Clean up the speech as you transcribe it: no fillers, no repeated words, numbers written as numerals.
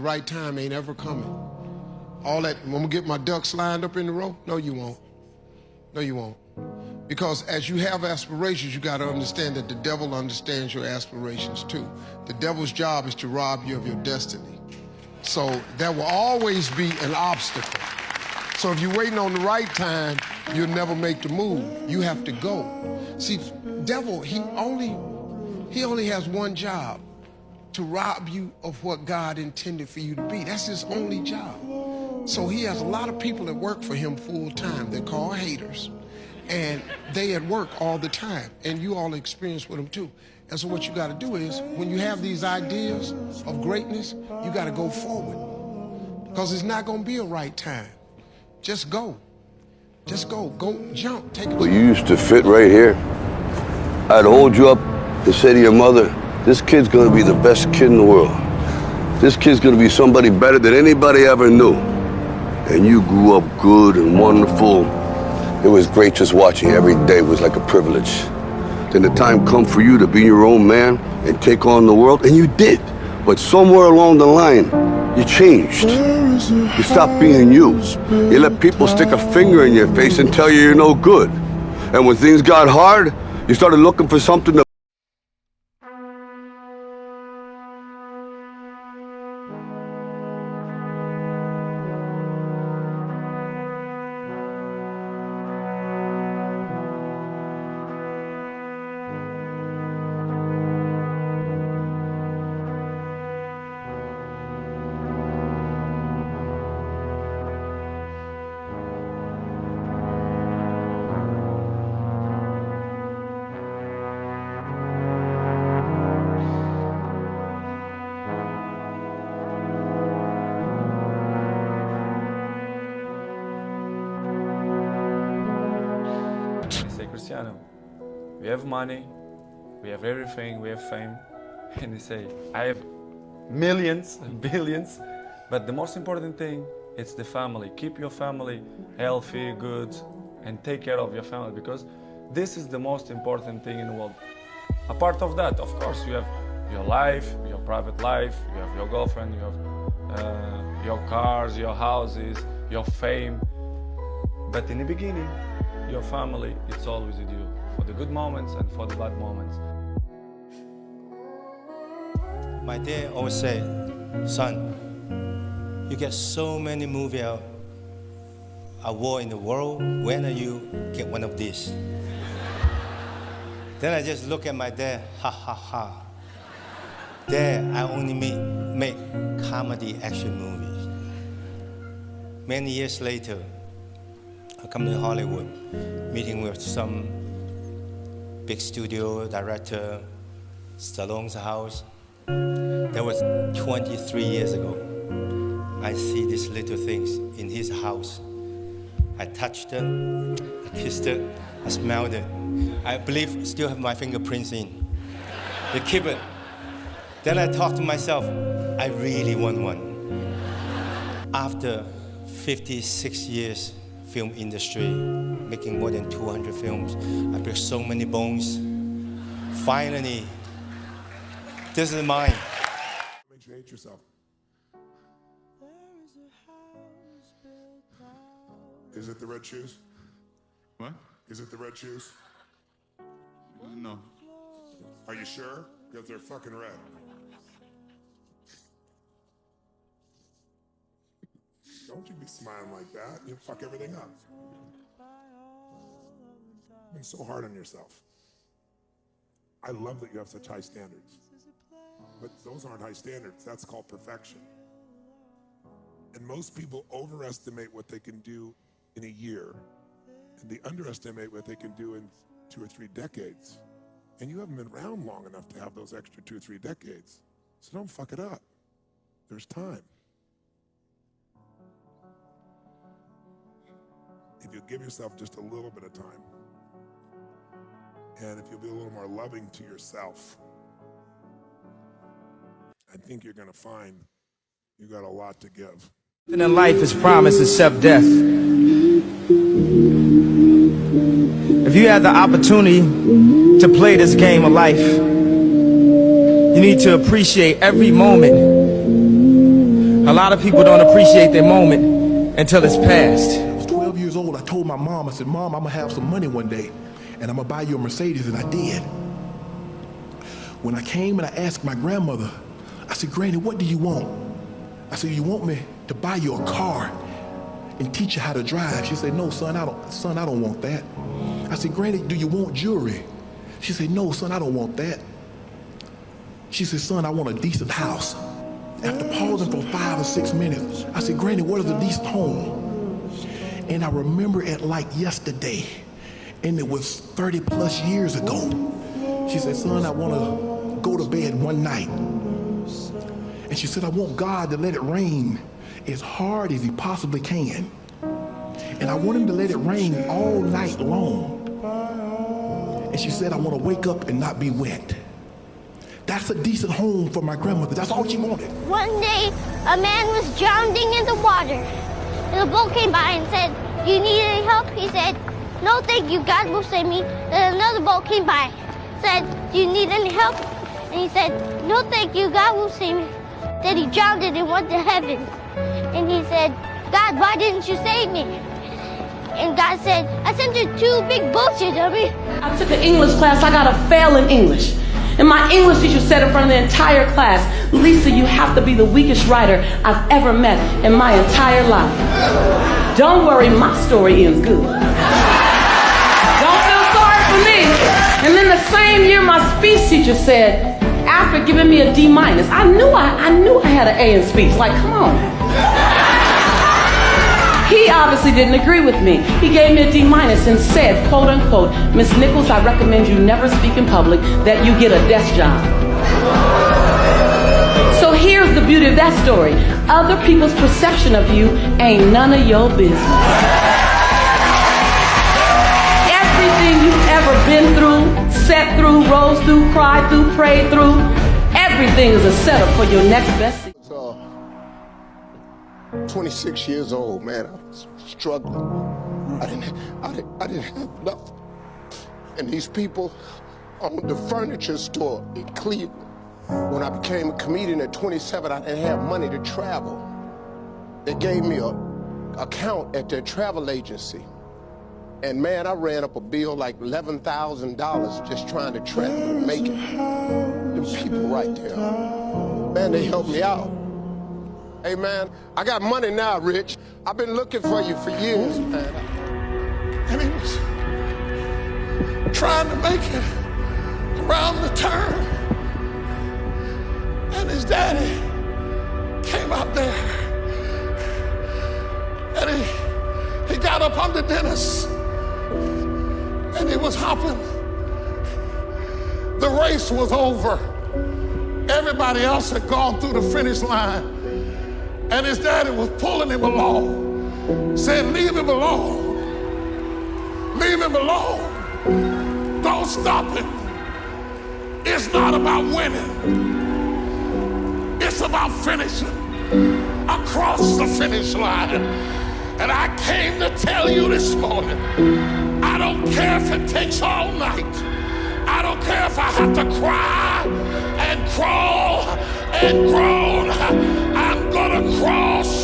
right time ain't ever coming. All that, I'm gonna get my ducks lined up in the row? No, you won't. No, you won't. Because as you have aspirations, you gotta understand that the devil understands your aspirations too. The devil's job is to rob you of your destiny. So there will always be an obstacle. So if you're waiting on the right time, you'll never make the move. You have to go. See, devil, he only has one job: to rob you of what God intended for you to be. That's his only job. So he has a lot of people that work for him full time. They're called haters. And they at work all the time. And you all experience with them too. And so what you gotta do is, when you have these ideas of greatness, you gotta go forward. Because it's not gonna be a right time. Just go. Just go. Go jump. Take a jump. Well, you used to fit right here. I'd hold you up and say to your mother, this kid's gonna be the best kid in the world. This kid's gonna be somebody better than anybody ever knew. And you grew up good and wonderful. It was great just watching you. Every day was like a privilege. Then the time come for you to be your own man and take on the world, and you did. But somewhere along the line, you changed. You stopped being you. You let people stick a finger in your face and tell you you're no good. And when things got hard, you started looking for something to Cristiano, we have money, we have everything, we have fame, and they say, I have millions, billions, but the most important thing is the family. Keep your family healthy, good, and take care of your family, because this is the most important thing in the world. Apart of that, of course, you have your life, your private life, you have your girlfriend, you have your cars, your houses, your fame, but in the beginning, your family, it's always with you, for the good moments and for the bad moments. My dad always said, son, you get so many movie awards in the world, when are you get one of these? Then I just look at my dad, ha ha ha. Dad, I only make comedy action movies. Many years later, I come to Hollywood, meeting with some big studio director, Stallone's house. That was 23 years ago. I see these little things in his house. I touched them, I kissed it, I smelled it. I believe still have my fingerprints in. They keep it. Then I thought to myself, I really want one. After 56 years, film industry, making more than 200 films. I break so many bones. Finally, this is mine. What makes you hate yourself? Is it the red shoes? What? Is it the red shoes? No. Are you sure? Because they're fucking red. Don't you be smiling like that. You'll fuck everything up. You're so hard on yourself. I love that you have such high standards. But those aren't high standards. That's called perfection. And most people overestimate what they can do in a year, and they underestimate what they can do in 2 or 3 decades. And you haven't been around long enough to have those extra 2 or 3 decades. So don't fuck it up. There's time. If you give yourself just a little bit of time, and if you'll be a little more loving to yourself, I think you're gonna find you got a lot to give. And in life is promise except death. If you have the opportunity to play this game of life, you need to appreciate every moment. A lot of people don't appreciate their moment until it's past. I was 12 years old. I told my mom, I said, Mom, I'm gonna have some money one day and I'm gonna buy you a Mercedes, and I did. When I came and I asked my grandmother, I said, Granny, what do you want? I said, you want me to buy you a car and teach you how to drive? She said, no, son, I don't want that. I said, Granny, do you want jewelry? She said, no, son, I don't want that. She said, son, I want a decent house. After pausing for 5 or 6 minutes, I said, Granny, what is a decent home? And I remember it like yesterday, and it was 30 plus years ago. She said, son, I want to go to bed one night. And she said, I want God to let it rain as hard as he possibly can. And I want him to let it rain all night long. And she said, I want to wake up and not be wet. That's a decent home for my grandmother. That's all she wanted. One day, a man was drowning in the water. And a boat came by and said, do you need any help? He said, no, thank you, God will save me. Then another boat came by, said, do you need any help? And he said, no, thank you, God will save me. Then he drowned and went to heaven. And he said, God, why didn't you save me? And God said, I sent you 2 big boats, you dummy. I took an English class, I got a fail in English. And my English teacher said in front of the entire class, Lisa, you have to be the weakest writer I've ever met in my entire life. Don't worry, my story ends good. Don't feel sorry for me. And then the same year, my speech teacher said, after giving me a D-, I knew I had an A in speech. Like, come on. He obviously didn't agree with me. He gave me a D- and said, quote unquote, Miss Nichols, I recommend you never speak in public, that you get a desk job. So here's the beauty of that story. Other people's perception of you ain't none of your business. Everything you've ever been through, sat through, rose through, cried through, prayed through, everything is a setup for your next best. 26 years old, man. I was struggling. I didn't have enough. And these people owned the furniture store in Cleveland. When I became a comedian at 27, I didn't have money to travel. They gave me an account at their travel agency. And man, I ran up a bill like $11,000 just trying to travel and make it. Them people right there, man, they helped me out. Hey man, I got money now, Rich. I've been looking for you for years, man. And he was trying to make it around the turn. And his daddy came out there. And he got up under Dennis. And he was hopping. The race was over. Everybody else had gone through the finish line. And his daddy was pulling him along, saying, leave him alone. Leave him alone. Don't stop him. It's not about winning. It's about finishing across the finish line. And I came to tell you this morning, I don't care if it takes all night. I don't care if I have to cry and crawl and groan. I'm gonna cross